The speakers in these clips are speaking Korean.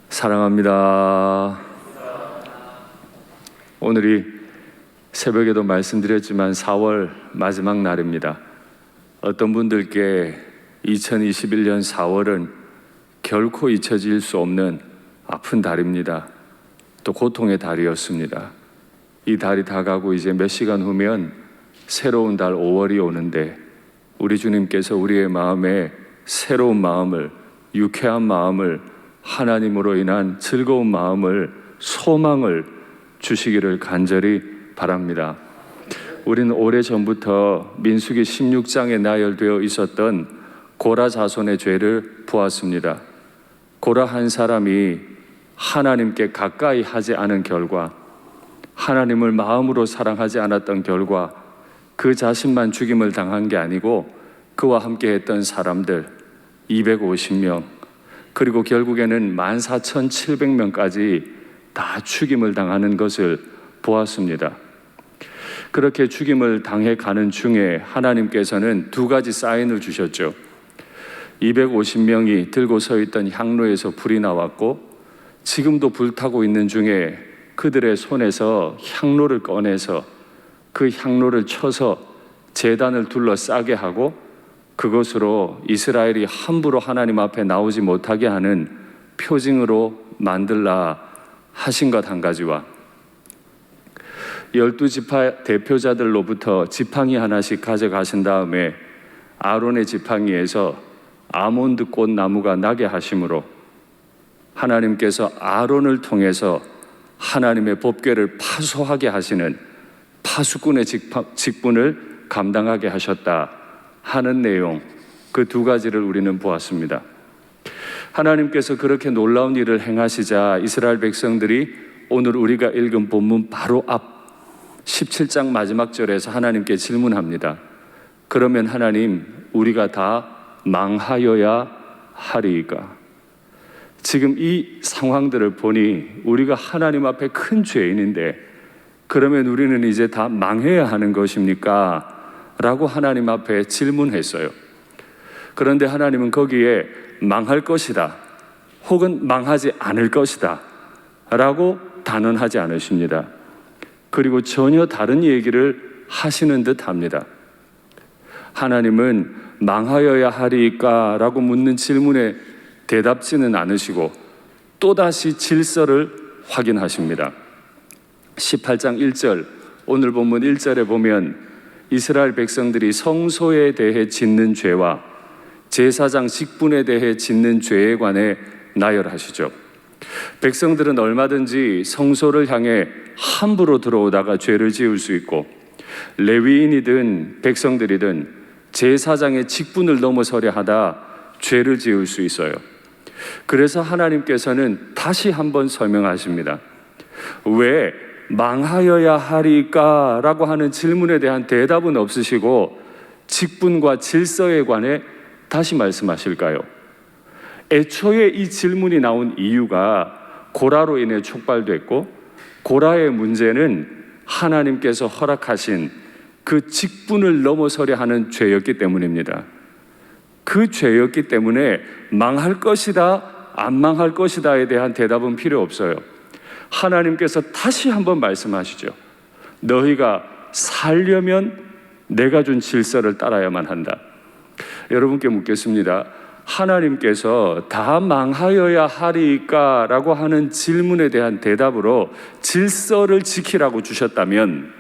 사랑합니다. 오늘이 새벽에도 말씀드렸지만 4월 마지막 날입니다. 어떤 분들께 2021년 4월은 결코 잊혀질 수 없는 아픈 달입니다. 또 고통의 달이었습니다. 이 달이 다가고 이제 몇 시간 후면 새로운 달 5월이 오는데 우리 주님께서 우리의 마음에 새로운 마음을, 유쾌한 마음을, 하나님으로 인한 즐거운 마음을, 소망을 주시기를 간절히 바랍니다. 우리는 오래전부터 민수기 16장에 나열되어 있었던 고라 자손의 죄를 보았습니다. 고라 한 사람이 하나님께 가까이 하지 않은 결과, 하나님을 마음으로 사랑하지 않았던 결과 그 자신만 죽임을 당한 게 아니고 그와 함께 했던 사람들 250명, 그리고 결국에는 14,700명까지 다 죽임을 당하는 것을 보았습니다. 그렇게 죽임을 당해 가는 중에 하나님께서는 두 가지 사인을 주셨죠. 250명이 들고 서 있던 향로에서 불이 나왔고, 지금도 불타고 있는 중에 그들의 손에서 향로를 꺼내서 그 향로를 쳐서 제단을 둘러싸게 하고, 그것으로 이스라엘이 함부로 하나님 앞에 나오지 못하게 하는 표징으로 만들라 하신 것 한 가지와 12지파 대표자들로부터 지팡이 하나씩 가져가신 다음에 아론의 지팡이에서 아몬드 꽃 나무가 나게 하심으로 하나님께서 아론을 통해서 하나님의 법궤를 파수하게 하시는 파수꾼의 직분을 감당하게 하셨다 하는 내용, 그 두 가지를 우리는 보았습니다. 하나님께서 그렇게 놀라운 일을 행하시자 이스라엘 백성들이 오늘 우리가 읽은 본문 바로 앞 17장 마지막 절에서 하나님께 질문합니다. 그러면 하나님, 우리가 다 망하여야 하리이까? 지금 이 상황들을 보니 우리가 하나님 앞에 큰 죄인인데 그러면 우리는 이제 다 망해야 하는 것입니까? 라고 하나님 앞에 질문했어요. 그런데 하나님은 거기에 망할 것이다 혹은 망하지 않을 것이다 라고 단언하지 않으십니다. 그리고 전혀 다른 얘기를 하시는 듯 합니다. 하나님은 망하여야 하리까? 라고 묻는 질문에 대답지는 않으시고 또다시 질서를 확인하십니다. 18장 1절, 오늘 본문 1절에 보면 이스라엘 백성들이 성소에 대해 짓는 죄와 제사장 직분에 대해 짓는 죄에 관해 나열하시죠. 백성들은 얼마든지 성소를 향해 함부로 들어오다가 죄를 지을 수 있고, 레위인이든 백성들이든 제사장의 직분을 넘어서려 하다 죄를 지을 수 있어요. 그래서 하나님께서는 다시 한번 설명하십니다. 왜 망하여야 하리까? 라고 하는 질문에 대한 대답은 없으시고 직분과 질서에 관해 다시 말씀하실까요? 애초에 이 질문이 나온 이유가 고라로 인해 촉발됐고, 고라의 문제는 하나님께서 허락하신 그 직분을 넘어서려 하는 죄였기 때문입니다. 그 죄였기 때문에 망할 것이다, 안 망할 것이다에 대한 대답은 필요 없어요. 하나님께서 다시 한번 말씀하시죠. 너희가 살려면 내가 준 질서를 따라야만 한다. 여러분께 묻겠습니다. 하나님께서 다 망하여야 하리까? 라고 하는 질문에 대한 대답으로 질서를 지키라고 주셨다면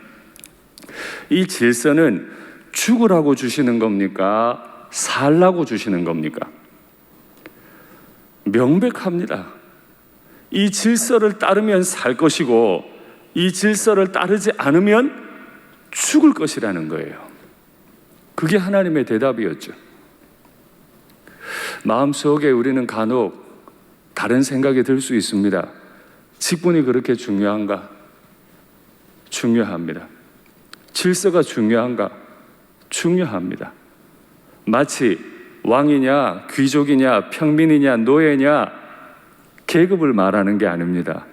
이 질서는 죽으라고 주시는 겁니까? 살라고 주시는 겁니까? 명백합니다. 이 질서를 따르면 살 것이고 이 질서를 따르지 않으면 죽을 것이라는 거예요. 그게 하나님의 대답이었죠. 마음속에 우리는 간혹 다른 생각이 들 수 있습니다. 직분이 그렇게 중요한가? 중요합니다. 질서가 중요한가? 중요합니다. 마치 왕이냐, 귀족이냐, 평민이냐, 노예냐 계급을 말하는 게 아닙니다.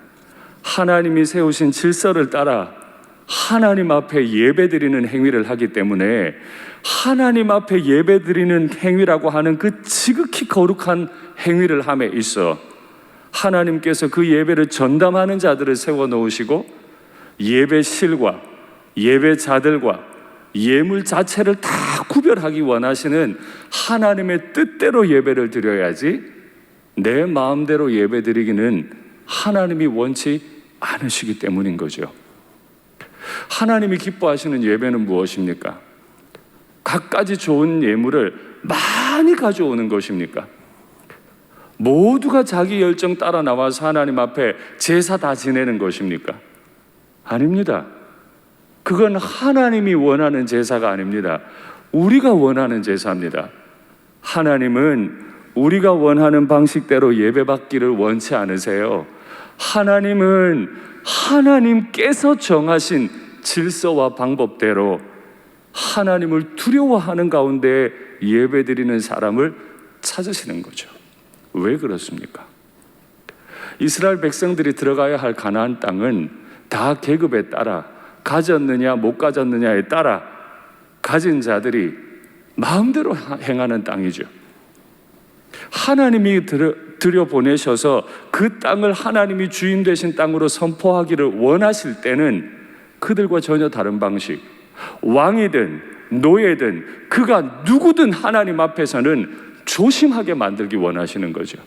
하나님이 세우신 질서를 따라 하나님 앞에 예배드리는 행위를 하기 때문에 하나님 앞에 예배드리는 행위라고 하는 그 지극히 거룩한 행위를 함에 있어 하나님께서 그 예배를 전담하는 자들을 세워놓으시고 예배실과 예배자들과 예물 자체를 다 구별하기 원하시는 하나님의 뜻대로 예배를 드려야지 내 마음대로 예배 드리기는 하나님이 원치 않으시기 때문인 거죠. 하나님이 기뻐하시는 예배는 무엇입니까? 갖가지 좋은 예물을 많이 가져오는 것입니까? 모두가 자기 열정 따라 나와서 하나님 앞에 제사 다 지내는 것입니까? 아닙니다. 그건 하나님이 원하는 제사가 아닙니다. 우리가 원하는 제사입니다. 하나님은 우리가 원하는 방식대로 예배받기를 원치 않으세요. 하나님은 하나님께서 정하신 질서와 방법대로 하나님을 두려워하는 가운데 예배드리는 사람을 찾으시는 거죠. 왜 그렇습니까? 이스라엘 백성들이 들어가야 할 가나안 땅은 다 계급에 따라 가졌느냐 못 가졌느냐에 따라 가진 자들이 마음대로 행하는 땅이죠. 하나님이 들여보내셔서 그 땅을 하나님이 주인 되신 땅으로 선포하기를 원하실 때는 그들과 전혀 다른 방식, 왕이든 노예든 그가 누구든 하나님 앞에서는 조심하게 만들기 원하시는 거죠.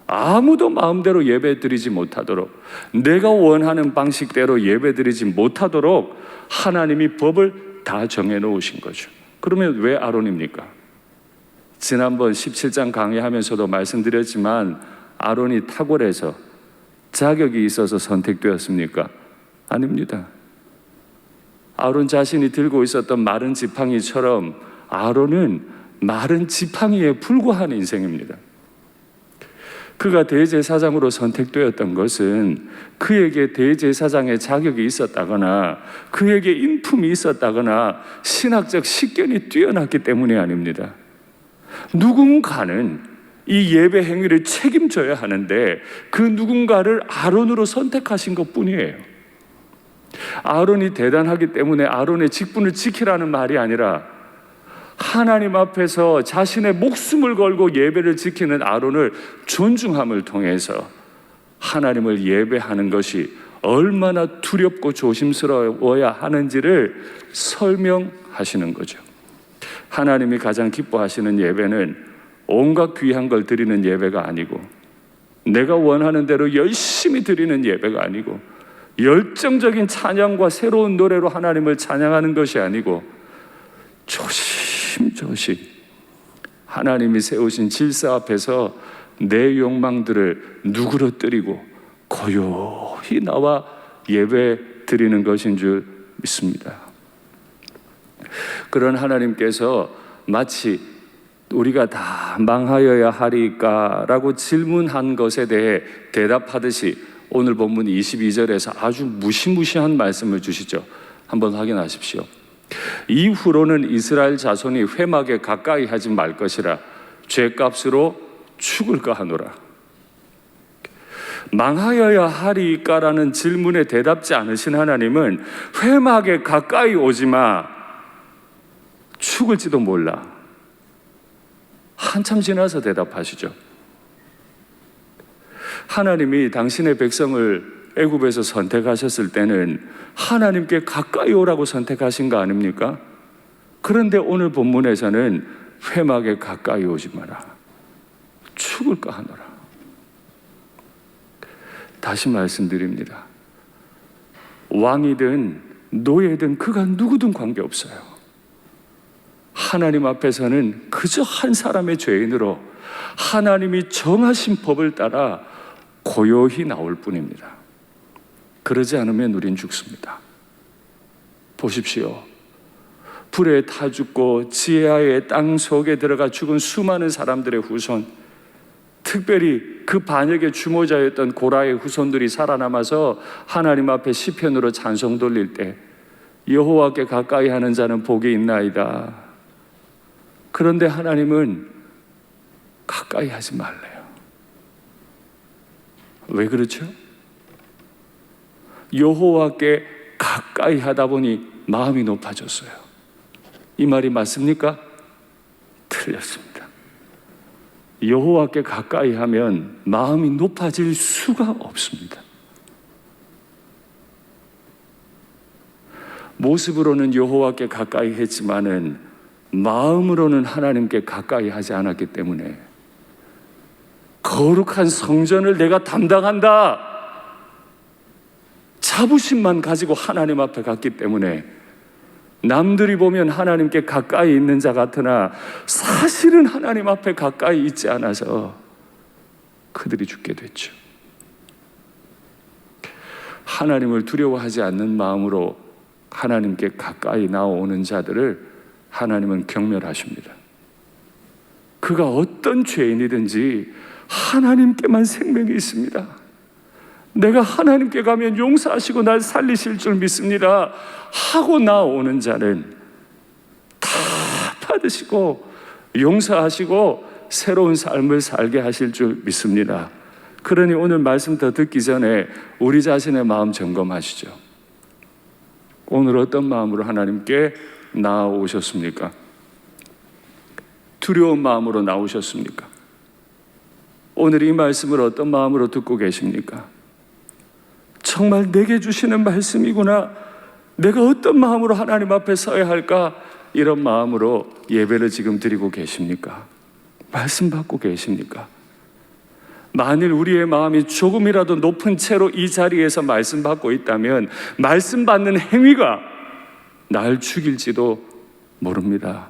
아무도 마음대로 예배드리지 못하도록, 내가 원하는 방식대로 예배드리지 못하도록 하나님이 법을 다 정해놓으신 거죠. 그러면 왜 아론입니까? 지난번 17장 강의하면서도 말씀드렸지만 아론이 탁월해서 자격이 있어서 선택되었습니까? 아닙니다. 아론 자신이 들고 있었던 마른 지팡이처럼 아론은 마른 지팡이에 불과한 인생입니다. 그가 대제사장으로 선택되었던 것은 그에게 대제사장의 자격이 있었다거나 그에게 인품이 있었다거나 신학적 식견이 뛰어났기 때문이 아닙니다. 누군가는 이 예배 행위를 책임져야 하는데 그 누군가를 아론으로 선택하신 것뿐이에요. 아론이 대단하기 때문에 아론의 직분을 지키라는 말이 아니라 하나님 앞에서 자신의 목숨을 걸고 예배를 지키는 아론을 존중함을 통해서 하나님을 예배하는 것이 얼마나 두렵고 조심스러워야 하는지를 설명하시는 거죠. 하나님이 가장 기뻐하시는 예배는 온갖 귀한 걸 드리는 예배가 아니고 내가 원하는 대로 열심히 드리는 예배가 아니고 열정적인 찬양과 새로운 노래로 하나님을 찬양하는 것이 아니고 조심조심 하나님이 세우신 질서 앞에서 내 욕망들을 누그러뜨리고 고요히 나와 예배 드리는 것인 줄 믿습니다. 그런 하나님께서 마치 우리가 다 망하여야 하리까 라고 질문한 것에 대해 대답하듯이 오늘 본문 22절에서 아주 무시무시한 말씀을 주시죠. 한번 확인하십시오. 이후로는 이스라엘 자손이 회막에 가까이 하지 말 것이라 죄값으로 죽을까 하노라. 망하여야 하리까라는 질문에 대답지 않으신 하나님은 회막에 가까이 오지 마, 죽을지도 몰라. 한참 지나서 대답하시죠. 하나님이 당신의 백성을 애굽에서 선택하셨을 때는 하나님께 가까이 오라고 선택하신 거 아닙니까? 그런데 오늘 본문에서는 회막에 가까이 오지 마라, 죽을까 하노라. 다시 말씀드립니다. 왕이든 노예든 그가 누구든 관계없어요. 하나님 앞에서는 그저 한 사람의 죄인으로 하나님이 정하신 법을 따라 고요히 나올 뿐입니다. 그러지 않으면 우린 죽습니다. 보십시오. 불에 타 죽고 지하의 땅 속에 들어가 죽은 수많은 사람들의 후손, 특별히 그 반역의 주모자였던 고라의 후손들이 살아남아서 하나님 앞에 시편으로 찬송 돌릴 때 여호와께 가까이 하는 자는 복이 있나이다. 그런데 하나님은 가까이 하지 말래요. 왜 그렇죠? 여호와께 가까이 하다 보니 마음이 높아졌어요. 이 말이 맞습니까? 틀렸습니다. 여호와께 가까이 하면 마음이 높아질 수가 없습니다. 모습으로는 여호와께 가까이 했지만은 마음으로는 하나님께 가까이 하지 않았기 때문에 거룩한 성전을 내가 담당한다 자부심만 가지고 하나님 앞에 갔기 때문에 남들이 보면 하나님께 가까이 있는 자 같으나 사실은 하나님 앞에 가까이 있지 않아서 그들이 죽게 됐죠. 하나님을 두려워하지 않는 마음으로 하나님께 가까이 나오는 자들을 하나님은 경멸하십니다. 그가 어떤 죄인이든지 하나님께만 생명이 있습니다. 내가 하나님께 가면 용서하시고 날 살리실 줄 믿습니다 하고 나오는 자는 다 받으시고 용서하시고 새로운 삶을 살게 하실 줄 믿습니다. 그러니 오늘 말씀 더 듣기 전에 우리 자신의 마음 점검하시죠. 오늘 어떤 마음으로 하나님께 나오셨습니까? 두려운 마음으로 나오셨습니까? 오늘 이 말씀을 어떤 마음으로 듣고 계십니까? 정말 내게 주시는 말씀이구나, 내가 어떤 마음으로 하나님 앞에 서야 할까, 이런 마음으로 예배를 지금 드리고 계십니까? 말씀 받고 계십니까? 만일 우리의 마음이 조금이라도 높은 채로 이 자리에서 말씀 받고 있다면 말씀 받는 행위가 날 죽일지도 모릅니다.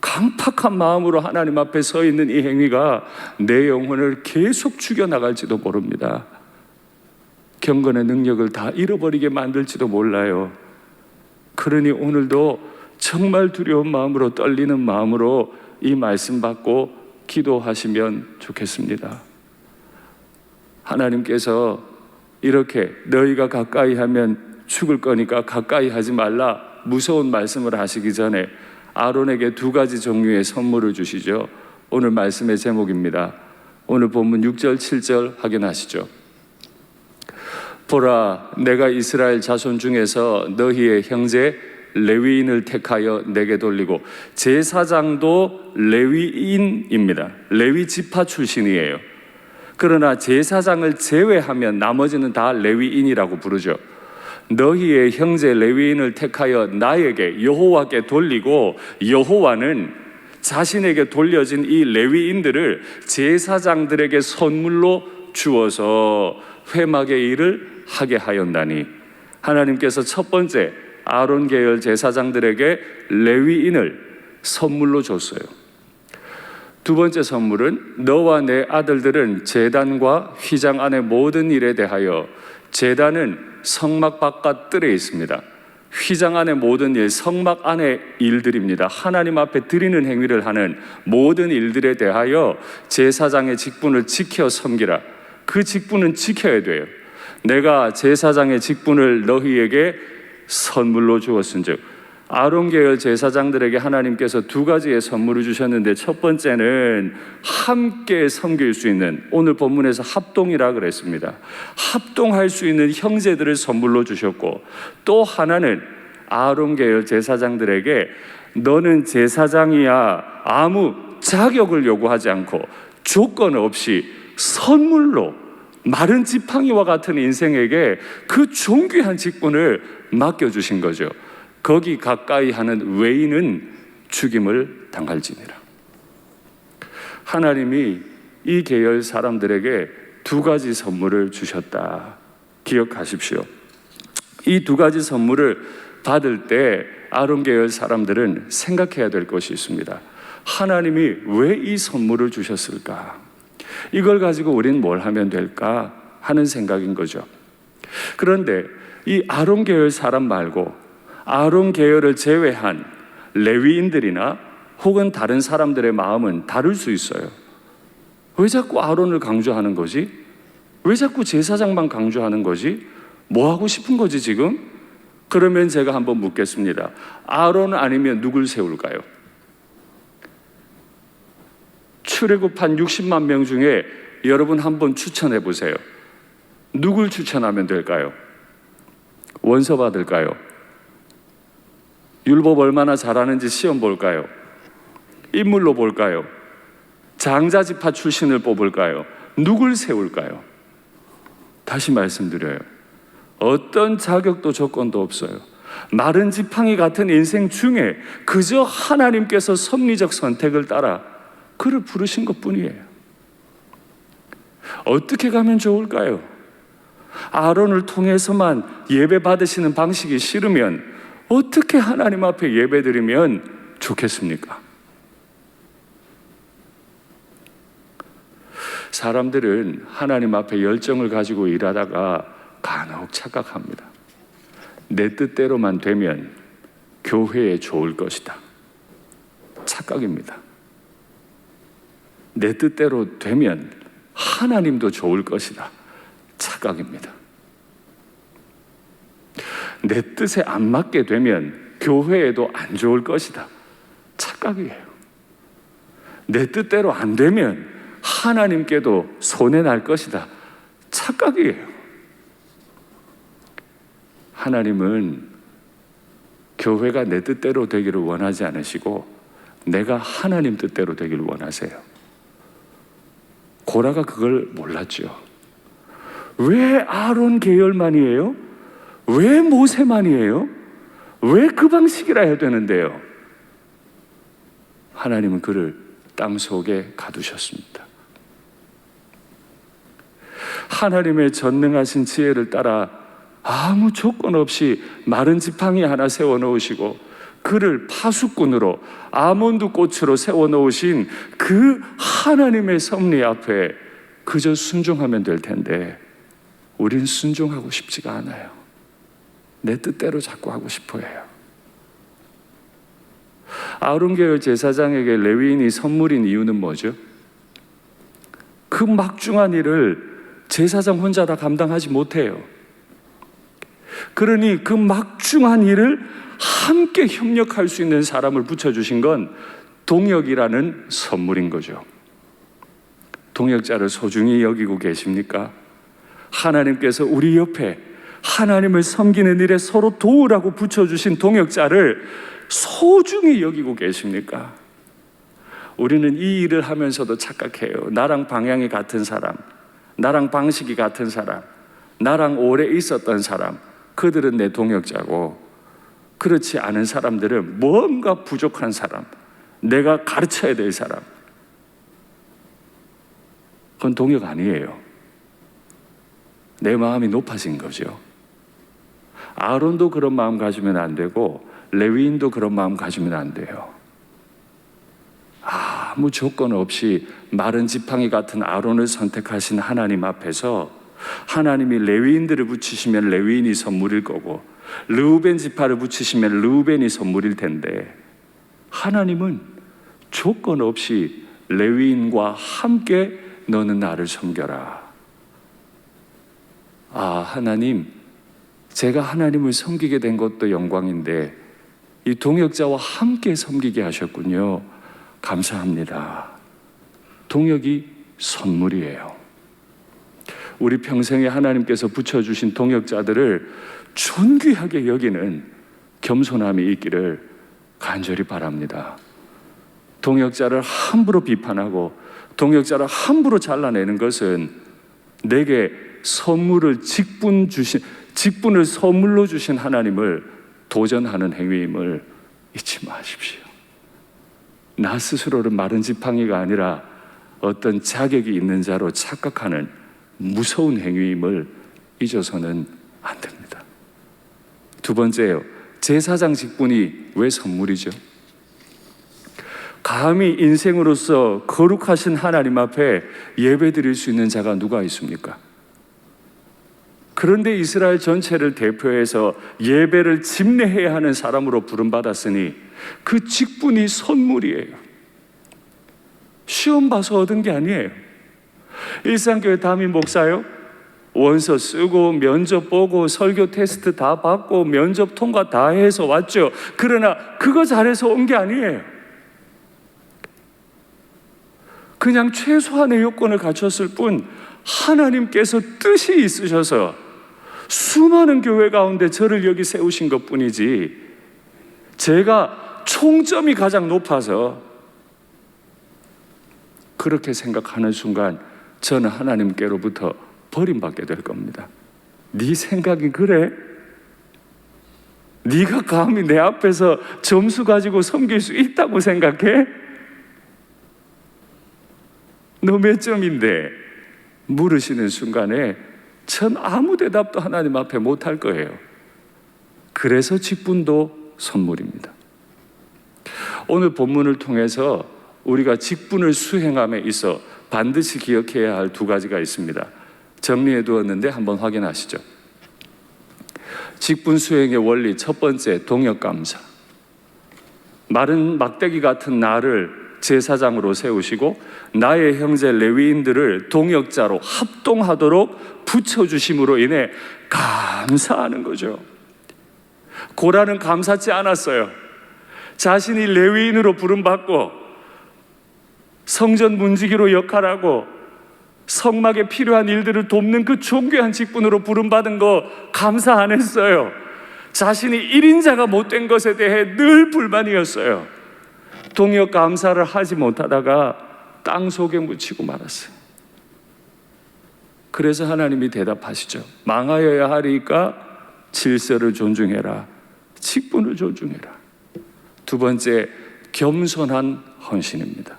강팍한 마음으로 하나님 앞에 서 있는 이 행위가 내 영혼을 계속 죽여나갈지도 모릅니다. 경건의 능력을 다 잃어버리게 만들지도 몰라요. 그러니 오늘도 정말 두려운 마음으로, 떨리는 마음으로 이 말씀 받고 기도하시면 좋겠습니다. 하나님께서 이렇게 너희가 가까이 하면 죽을 거니까 가까이 하지 말라 무서운 말씀을 하시기 전에 아론에게 두 가지 종류의 선물을 주시죠. 오늘 말씀의 제목입니다. 오늘 본문 6절 7절 확인하시죠. 보라, 내가 이스라엘 자손 중에서 너희의 형제 레위인을 택하여 내게 돌리고, 제사장도 레위인입니다. 레위 지파 출신이에요. 그러나 제사장을 제외하면 나머지는 다 레위인이라고 부르죠. 너희의 형제 레위인을 택하여 나에게, 여호와께 돌리고, 여호와는 자신에게 돌려진 이 레위인들을 제사장들에게 선물로 주어서 회막의 일을 하게 하였나니, 하나님께서 첫 번째 아론 계열 제사장들에게 레위인을 선물로 줬어요. 두 번째 선물은 너와 내 아들들은 제단과 휘장 안의 모든 일에 대하여, 제단은 성막 바깥 뜰에 있습니다. 휘장 안의 모든 일, 성막 안의 일들입니다. 하나님 앞에 드리는 행위를 하는 모든 일들에 대하여 제사장의 직분을 지켜 섬기라. 그 직분은 지켜야 돼요. 내가 제사장의 직분을 너희에게 선물로 주었은즉, 아론 계열 제사장들에게 하나님께서 두 가지의 선물을 주셨는데, 첫 번째는 함께 섬길 수 있는, 오늘 본문에서 합동이라 그랬습니다. 합동할 수 있는 형제들을 선물로 주셨고, 또 하나는 아론 계열 제사장들에게 너는 제사장이야 아무 자격을 요구하지 않고 조건 없이 선물로 마른 지팡이와 같은 인생에게 그 존귀한 직분을 맡겨주신 거죠. 거기 가까이 하는 외인은 죽임을 당할지니라. 하나님이 이 계열 사람들에게 두 가지 선물을 주셨다. 기억하십시오. 이 두 가지 선물을 받을 때 아론 계열 사람들은 생각해야 될 것이 있습니다. 하나님이 왜 이 선물을 주셨을까? 이걸 가지고 우리는 뭘 하면 될까 하는 생각인 거죠. 그런데 이 아론 계열 사람 말고 아론 계열을 제외한 레위인들이나 혹은 다른 사람들의 마음은 다를 수 있어요. 왜 자꾸 아론을 강조하는 거지? 왜 자꾸 제사장만 강조하는 거지? 뭐 하고 싶은 거지 지금? 그러면 제가 한번 묻겠습니다. 아론 아니면 누굴 세울까요? 출애굽한 60만 명 중에 여러분 한번 추천해 보세요. 누굴 추천하면 될까요? 원서 받을까요? 율법 얼마나 잘하는지 시험 볼까요? 인물로 볼까요? 장자지파 출신을 뽑을까요? 누굴 세울까요? 다시 말씀드려요. 어떤 자격도 조건도 없어요. 마른 지팡이 같은 인생 중에 그저 하나님께서 섭리적 선택을 따라 그를 부르신 것뿐이에요. 어떻게 가면 좋을까요? 아론을 통해서만 예배 받으시는 방식이 싫으면 어떻게 하나님 앞에 예배드리면 좋겠습니까? 사람들은 하나님 앞에 열정을 가지고 일하다가 간혹 착각합니다. 내 뜻대로만 되면 교회에 좋을 것이다. 착각입니다. 내 뜻대로 되면 하나님도 좋을 것이다. 착각입니다. 내 뜻에 안 맞게 되면 교회에도 안 좋을 것이다. 착각이에요. 내 뜻대로 안 되면 하나님께도 손해날 것이다. 착각이에요. 하나님은 교회가 내 뜻대로 되기를 원하지 않으시고 내가 하나님 뜻대로 되기를 원하세요. 고라가 그걸 몰랐죠. 왜 아론 계열만이에요? 왜 모세만이에요? 왜 그 방식이라 해야 되는데요? 하나님은 그를 땅 속에 가두셨습니다. 하나님의 전능하신 지혜를 따라 아무 조건 없이 마른 지팡이 하나 세워놓으시고 그를 파수꾼으로 아몬드 꽃으로 세워놓으신 그 하나님의 섭리 앞에 그저 순종하면 될 텐데 우린 순종하고 싶지가 않아요. 내 뜻대로 자꾸 하고 싶어 해요. 아론 계열 제사장에게 레위인이 선물인 이유는 뭐죠? 그 막중한 일을 제사장 혼자 다 감당하지 못해요. 그러니 그 막중한 일을 함께 협력할 수 있는 사람을 붙여주신 건 동역이라는 선물인 거죠. 동역자를 소중히 여기고 계십니까? 하나님께서 우리 옆에 하나님을 섬기는 일에 서로 도우라고 붙여주신 동역자를 소중히 여기고 계십니까? 우리는 이 일을 하면서도 착각해요. 나랑 방향이 같은 사람, 나랑 방식이 같은 사람, 나랑 오래 있었던 사람, 그들은 내 동역자고 그렇지 않은 사람들은 뭔가 부족한 사람, 내가 가르쳐야 될 사람, 그건 동역 아니에요. 내 마음이 높아진 거죠. 아론도 그런 마음 가지면 안 되고 레위인도 그런 마음 가지면 안 돼요. 아무 조건 없이 마른 지팡이 같은 아론을 선택하신 하나님 앞에서 하나님이 레위인들을 붙이시면 레위인이 선물일 거고 르우벤 지파를 붙이시면 르우벤이 선물일 텐데 하나님은 조건 없이 레위인과 함께 너는 나를 섬겨라. 아, 하나님, 제가 하나님을 섬기게 된 것도 영광인데 이 동역자와 함께 섬기게 하셨군요. 감사합니다. 동역이 선물이에요. 우리 평생에 하나님께서 붙여주신 동역자들을 존귀하게 여기는 겸손함이 있기를 간절히 바랍니다. 동역자를 함부로 비판하고 동역자를 함부로 잘라내는 것은 내게 직분을 선물로 주신 하나님을 도전하는 행위임을 잊지 마십시오. 나 스스로를 마른 지팡이가 아니라 어떤 자격이 있는 자로 착각하는 무서운 행위임을 잊어서는 안 됩니다. 두 번째요, 제사장 직분이 왜 선물이죠? 감히 인생으로서 거룩하신 하나님 앞에 예배드릴 수 있는 자가 누가 있습니까? 그런데 이스라엘 전체를 대표해서 예배를 집례해야 하는 사람으로 부름받았으니 그 직분이 선물이에요. 시험 봐서 얻은 게 아니에요. 일산교회 담임 목사요, 원서 쓰고 면접 보고 설교 테스트 다 받고 면접 통과 다 해서 왔죠. 그러나 그거 잘해서 온 게 아니에요. 그냥 최소한의 요건을 갖췄을 뿐 하나님께서 뜻이 있으셔서 수많은 교회 가운데 저를 여기 세우신 것뿐이지 제가 총점이 가장 높아서 그렇게 생각하는 순간 저는 하나님께로부터 버림받게 될 겁니다. 네 생각이 그래? 네가 감히 내 앞에서 점수 가지고 섬길 수 있다고 생각해? 너 몇 점인데? 물으시는 순간에 전 아무 대답도 하나님 앞에 못할 거예요. 그래서 직분도 선물입니다. 오늘 본문을 통해서 우리가 직분을 수행함에 있어 반드시 기억해야 할 두 가지가 있습니다. 정리해 두었는데 한번 확인하시죠. 직분 수행의 원리 첫 번째, 동역감사. 마른 막대기 같은 나를 제사장으로 세우시고 나의 형제 레위인들을 동역자로 합동하도록 붙여주심으로 인해 감사하는 거죠. 고라는 감사치 않았어요. 자신이 레위인으로 부름받고 성전 문지기로 역할하고 성막에 필요한 일들을 돕는 그 존귀한 직분으로 부름받은 거 감사 안 했어요. 자신이 1인자가 못된 것에 대해 늘 불만이었어요. 동역 감사를 하지 못하다가 땅 속에 묻히고 말았어요. 그래서 하나님이 대답하시죠. 망하여야 하리까 질서를 존중해라. 직분을 존중해라. 두 번째, 겸손한 헌신입니다.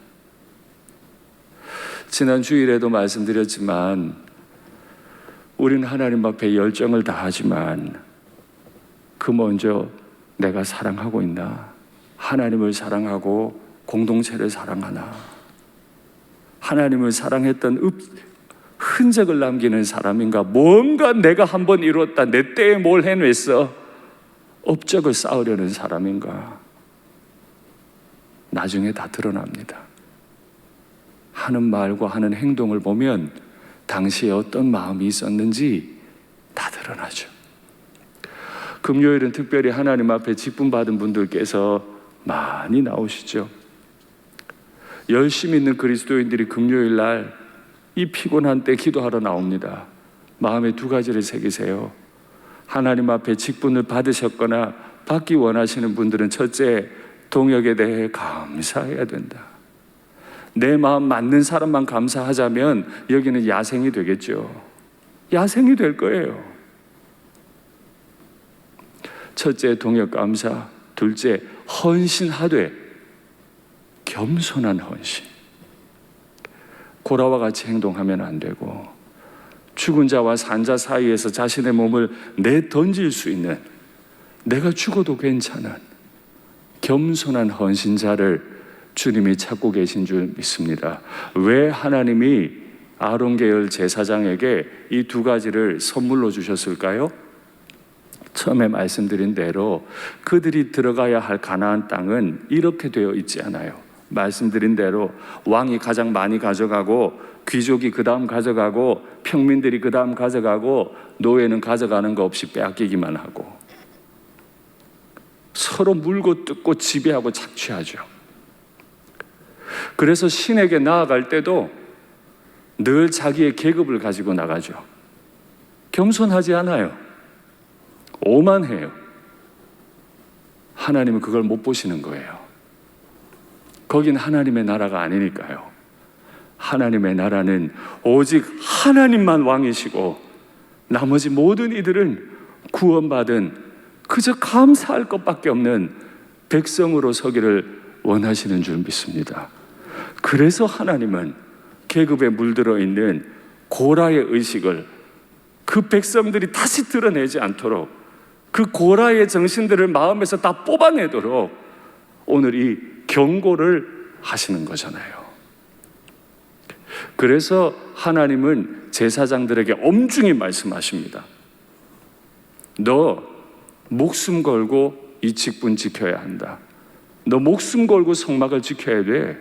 지난 주일에도 말씀드렸지만 우리는 하나님 앞에 열정을 다하지만 그 먼저 내가 사랑하고 있나? 하나님을 사랑하고 공동체를 사랑하나? 하나님을 사랑했던 흔적을 남기는 사람인가? 뭔가 내가 한번 이뤘다, 내 때에 뭘 해냈어? 업적을 쌓으려는 사람인가? 나중에 다 드러납니다. 하는 말과 하는 행동을 보면 당시에 어떤 마음이 있었는지 다 드러나죠. 금요일은 특별히 하나님 앞에 직분 받은 분들께서 많이 나오시죠. 열심히 있는 그리스도인들이 금요일 날 이 피곤한 때 기도하러 나옵니다. 마음에 두 가지를 새기세요. 하나님 앞에 직분을 받으셨거나 받기 원하시는 분들은 첫째, 동역에 대해 감사해야 된다. 내 마음 맞는 사람만 감사하자면 여기는 야생이 되겠죠. 야생이 될 거예요. 첫째, 동역 감사. 둘째, 헌신하되 겸손한 헌신. 고라와 같이 행동하면 안 되고 죽은 자와 산 자 사이에서 자신의 몸을 내던질 수 있는, 내가 죽어도 괜찮은 겸손한 헌신자를 주님이 찾고 계신 줄 믿습니다. 왜 하나님이 아론 계열 제사장에게 이 두 가지를 선물로 주셨을까요? 처음에 말씀드린 대로 그들이 들어가야 할 가나안 땅은 이렇게 되어 있지 않아요. 말씀드린 대로 왕이 가장 많이 가져가고 귀족이 그 다음 가져가고 평민들이 그 다음 가져가고 노예는 가져가는 거 없이 빼앗기기만 하고 서로 물고 뜯고 지배하고 착취하죠. 그래서 신에게 나아갈 때도 늘 자기의 계급을 가지고 나가죠. 겸손하지 않아요. 오만해요. 하나님은 그걸 못 보시는 거예요. 거긴 하나님의 나라가 아니니까요. 하나님의 나라는 오직 하나님만 왕이시고 나머지 모든 이들은 구원받은 그저 감사할 것밖에 없는 백성으로 서기를 원하시는 줄 믿습니다. 그래서 하나님은 계급에 물들어 있는 고라의 의식을 그 백성들이 다시 드러내지 않도록 그 고라의 정신들을 마음에서 다 뽑아내도록 오늘 이 경고를 하시는 거잖아요. 그래서 하나님은 제사장들에게 엄중히 말씀하십니다. 너 목숨 걸고 이 직분 지켜야 한다. 너 목숨 걸고 성막을 지켜야 돼.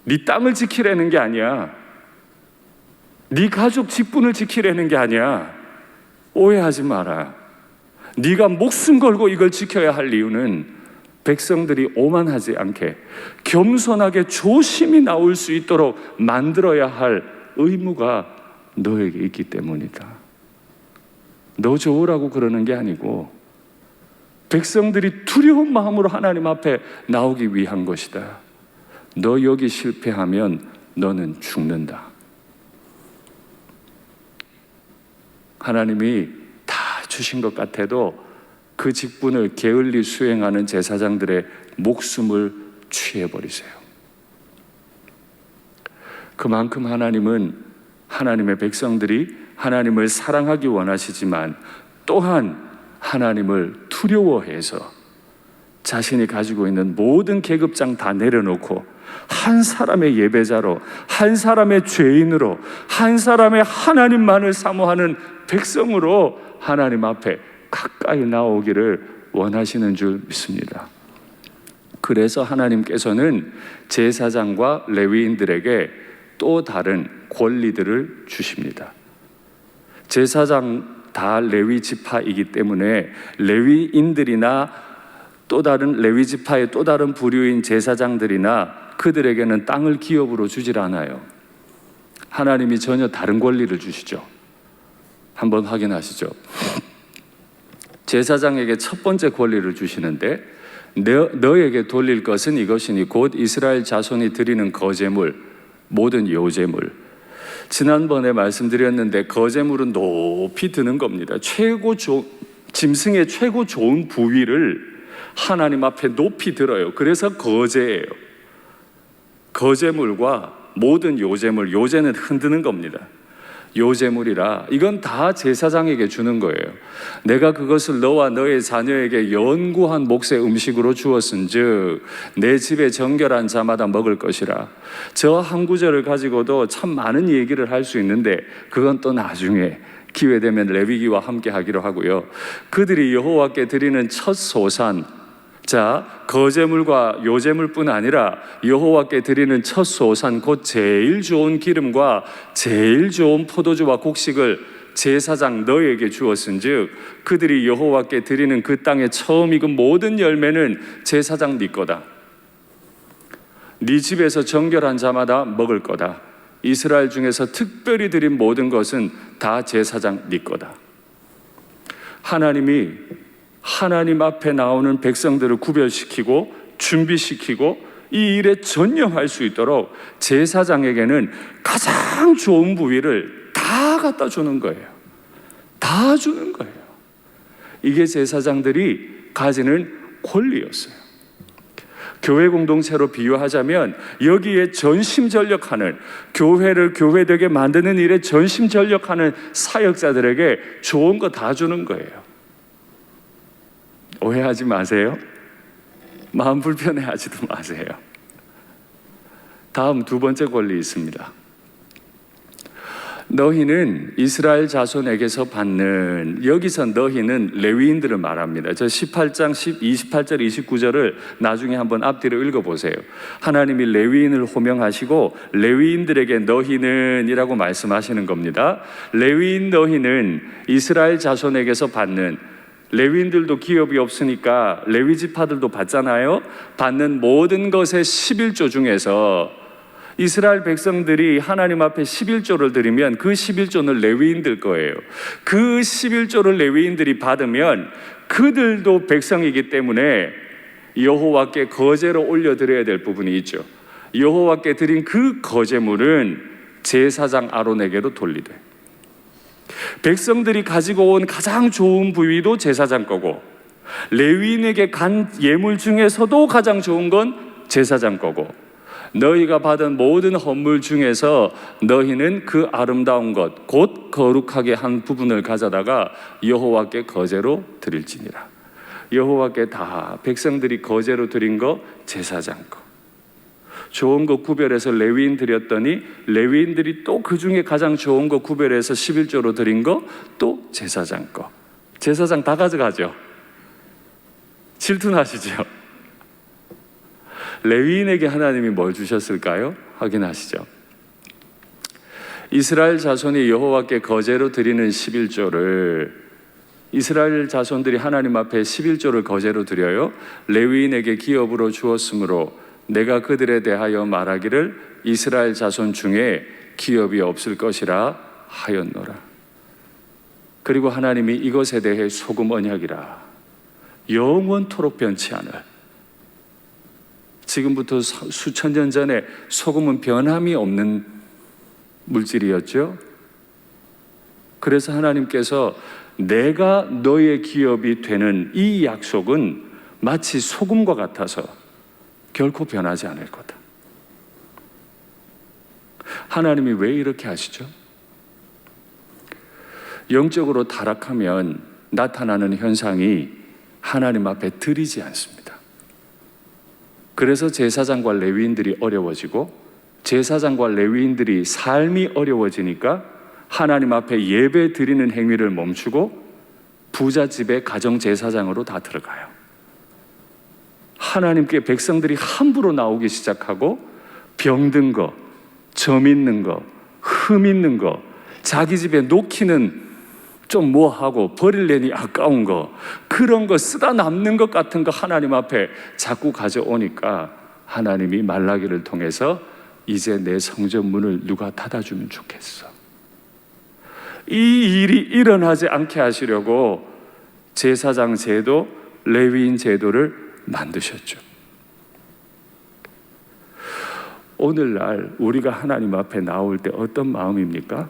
네 땅을 지키려는 게 아니야. 네 가족 직분을 지키려는 게 아니야. 오해하지 마라. 네가 목숨 걸고 이걸 지켜야 할 이유는 백성들이 오만하지 않게 겸손하게 조심히 나올 수 있도록 만들어야 할 의무가 너에게 있기 때문이다. 너 좋으라고 그러는 게 아니고 백성들이 두려운 마음으로 하나님 앞에 나오기 위한 것이다. 너 여기 실패하면 너는 죽는다. 하나님이 다 주신 것 같아도 그 직분을 게을리 수행하는 제사장들의 목숨을 취해버리세요. 그만큼 하나님은 하나님의 백성들이 하나님을 사랑하기 원하시지만 또한 하나님을 두려워해서 자신이 가지고 있는 모든 계급장 다 내려놓고 한 사람의 예배자로, 한 사람의 죄인으로, 한 사람의 하나님만을 사모하는 백성으로 하나님 앞에 가까이 나오기를 원하시는 줄 믿습니다. 그래서 하나님께서는 제사장과 레위인들에게 또 다른 권리들을 주십니다. 제사장 다 레위 지파이기 때문에 레위인들이나 또 다른 레위 지파의 또 다른 부류인 제사장들이나 그들에게는 땅을 기업으로 주질 않아요. 하나님이 전혀 다른 권리를 주시죠. 한번 확인하시죠. 제사장에게 첫 번째 권리를 주시는데 너에게 돌릴 것은 이것이니 곧 이스라엘 자손이 드리는 거제물 모든 요제물. 지난번에 말씀드렸는데 거제물은 높이 드는 겁니다. 짐승의 최고 좋은 부위를 하나님 앞에 높이 들어요. 그래서 거제예요. 거제물과 모든 요제물, 요제는 흔드는 겁니다. 요제물이라 이건 다 제사장에게 주는 거예요. 내가 그것을 너와 너의 자녀에게 연구한 몫의 음식으로 주었은즉 내 집에 정결한 자마다 먹을 것이라. 저 한 구절을 가지고도 참 많은 얘기를 할 수 있는데 그건 또 나중에 기회 되면 레위기와 함께 하기로 하고요. 그들이 여호와께 드리는 첫 소산, 자, 거제물과 요제물뿐 아니라 여호와께 드리는 첫 소산 곧 제일 좋은 기름과 제일 좋은 포도주와 곡식을 제사장 너에게 주었은즉 그들이 여호와께 드리는 그 땅에 처음 익은 모든 열매는 제사장 네 거다. 네 집에서 정결한 자마다 먹을 거다. 이스라엘 중에서 특별히 드린 모든 것은 다 제사장 네 거다. 하나님이 하나님 앞에 나오는 백성들을 구별시키고 준비시키고 이 일에 전념할 수 있도록 제사장에게는 가장 좋은 부위를 다 갖다 주는 거예요. 다 주는 거예요. 이게 제사장들이 가지는 권리였어요. 교회 공동체로 비유하자면 여기에 전심전력하는, 교회를 교회되게 만드는 일에 전심전력하는 사역자들에게 좋은 거 다 주는 거예요. 오해하지 마세요. 마음 불편해하지도 마세요. 다음 두 번째 권리 있습니다. 너희는 이스라엘 자손에게서 받는, 여기서 너희는 레위인들을 말합니다. 저 18장 28절 29절을 나중에 한번 앞뒤로 읽어보세요. 하나님이 레위인을 호명하시고 레위인들에게 너희는 이라고 말씀하시는 겁니다. 레위인 너희는 이스라엘 자손에게서 받는, 레위인들도 기업이 없으니까 레위 지파들도 받잖아요. 받는 모든 것의 11조 중에서 이스라엘 백성들이 하나님 앞에 11조를 드리면 그 11조는 레위인들 거예요. 그 11조를 레위인들이 받으면 그들도 백성이기 때문에 여호와께 거제로 올려드려야 될 부분이 있죠. 여호와께 드린 그 거제물은 제사장 아론에게로 돌리되, 백성들이 가지고 온 가장 좋은 부위도 제사장 거고 레위인에게 간 예물 중에서도 가장 좋은 건 제사장 거고, 너희가 받은 모든 헌물 중에서 너희는 그 아름다운 것 곧 거룩하게 한 부분을 가져다가 여호와께 거제로 드릴지니라. 여호와께 다 백성들이 거제로 드린 거 제사장 거, 좋은 거 구별해서 레위인 드렸더니 레위인들이 또 그 중에 가장 좋은 거 구별해서 11조로 드린 거 또 제사장 거. 제사장 다 가져가죠. 질투나시죠? 레위인에게 하나님이 뭘 주셨을까요? 확인하시죠. 이스라엘 자손이 여호와께 거제로 드리는 11조를, 이스라엘 자손들이 하나님 앞에 11조를 거제로 드려요. 레위인에게 기업으로 주었으므로 내가 그들에 대하여 말하기를 이스라엘 자손 중에 기업이 없을 것이라 하였노라. 그리고 하나님이 이것에 대해 소금 언약이라, 영원토록 변치 않을, 지금부터 수천 년 전에 소금은 변함이 없는 물질이었죠. 그래서 하나님께서 내가 너의 기업이 되는 이 약속은 마치 소금과 같아서 결코 변하지 않을 거다. 하나님이 왜 이렇게 하시죠? 영적으로 타락하면 나타나는 현상이 하나님 앞에 드리지 않습니다. 그래서 제사장과 레위인들이 어려워지고, 제사장과 레위인들이 삶이 어려워지니까 하나님 앞에 예배 드리는 행위를 멈추고 부잣집의 가정제사장으로 다 들어가요. 하나님께 백성들이 함부로 나오기 시작하고, 병든 거, 점 있는 거, 흠 있는 거, 자기 집에 놓기는 좀 뭐하고 버릴래니 아까운 거, 그런 거 쓰다 남는 것 같은 거 하나님 앞에 자꾸 가져오니까 하나님이 말라기를 통해서 이제 내 성전 문을 누가 닫아주면 좋겠어. 이 일이 일어나지 않게 하시려고 제사장 제도, 레위인 제도를 만드셨죠. 오늘날 우리가 하나님 앞에 나올 때 어떤 마음입니까?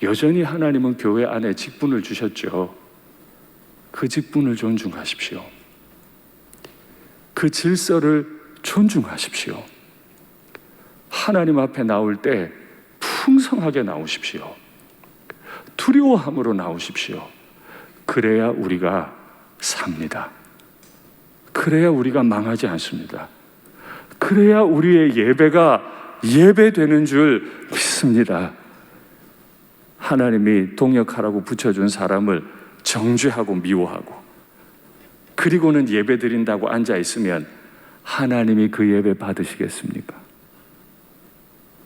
여전히 하나님은 교회 안에 직분을 주셨죠. 그 직분을 존중하십시오. 그 질서를 존중하십시오. 하나님 앞에 나올 때 풍성하게 나오십시오. 두려워함으로 나오십시오. 그래야 우리가 삽니다. 그래야 우리가 망하지 않습니다. 그래야 우리의 예배가 예배되는 줄 믿습니다. 하나님이 동역하라고 붙여준 사람을 정죄하고 미워하고, 그리고는 예배 드린다고 앉아있으면 하나님이 그 예배 받으시겠습니까?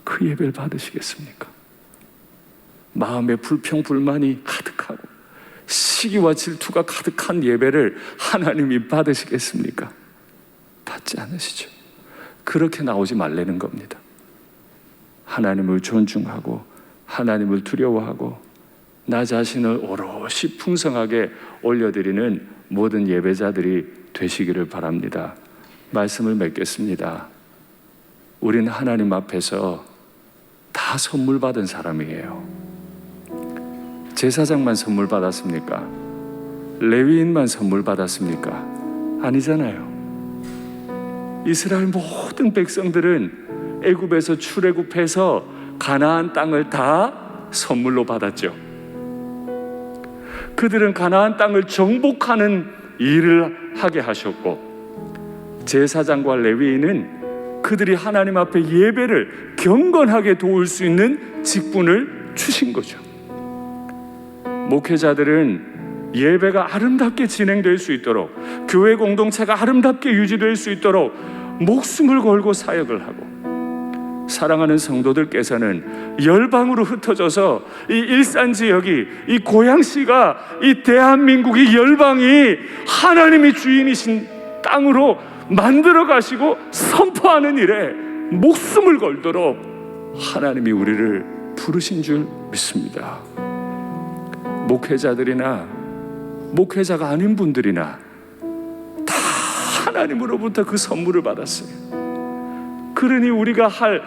그 예배를 받으시겠습니까? 마음에 불평, 불만이 가득하고 시기와 질투가 가득한 예배를 하나님이 받으시겠습니까? 받지 않으시죠. 그렇게 나오지 말라는 겁니다. 하나님을 존중하고 하나님을 두려워하고 나 자신을 오롯이 풍성하게 올려드리는 모든 예배자들이 되시기를 바랍니다. 말씀을 맺겠습니다. 우리는 하나님 앞에서 다 선물 받은 사람이에요. 제사장만 선물 받았습니까? 레위인만 선물 받았습니까? 아니잖아요. 이스라엘 모든 백성들은 애굽에서 출애굽해서 가나안 땅을 다 선물로 받았죠. 그들은 가나안 땅을 정복하는 일을 하게 하셨고, 제사장과 레위인은 그들이 하나님 앞에 예배를 경건하게 도울 수 있는 직분을 주신 거죠. 목회자들은 예배가 아름답게 진행될 수 있도록, 교회 공동체가 아름답게 유지될 수 있도록 목숨을 걸고 사역을 하고, 사랑하는 성도들께서는 열방으로 흩어져서 이 일산 지역이, 이 고양시가, 이 대한민국이, 열방이 하나님이 주인이신 땅으로 만들어 가시고 선포하는 일에 목숨을 걸도록 하나님이 우리를 부르신 줄 믿습니다. 목회자들이나 목회자가 아닌 분들이나 다 하나님으로부터 그 선물을 받았어요. 그러니 우리가 할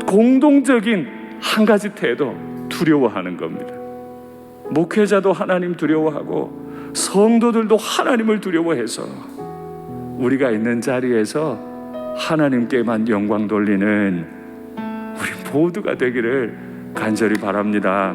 공동적인 한 가지 태도, 두려워하는 겁니다. 목회자도 하나님 두려워하고 성도들도 하나님을 두려워해서 우리가 있는 자리에서 하나님께만 영광 돌리는 우리 모두가 되기를 간절히 바랍니다.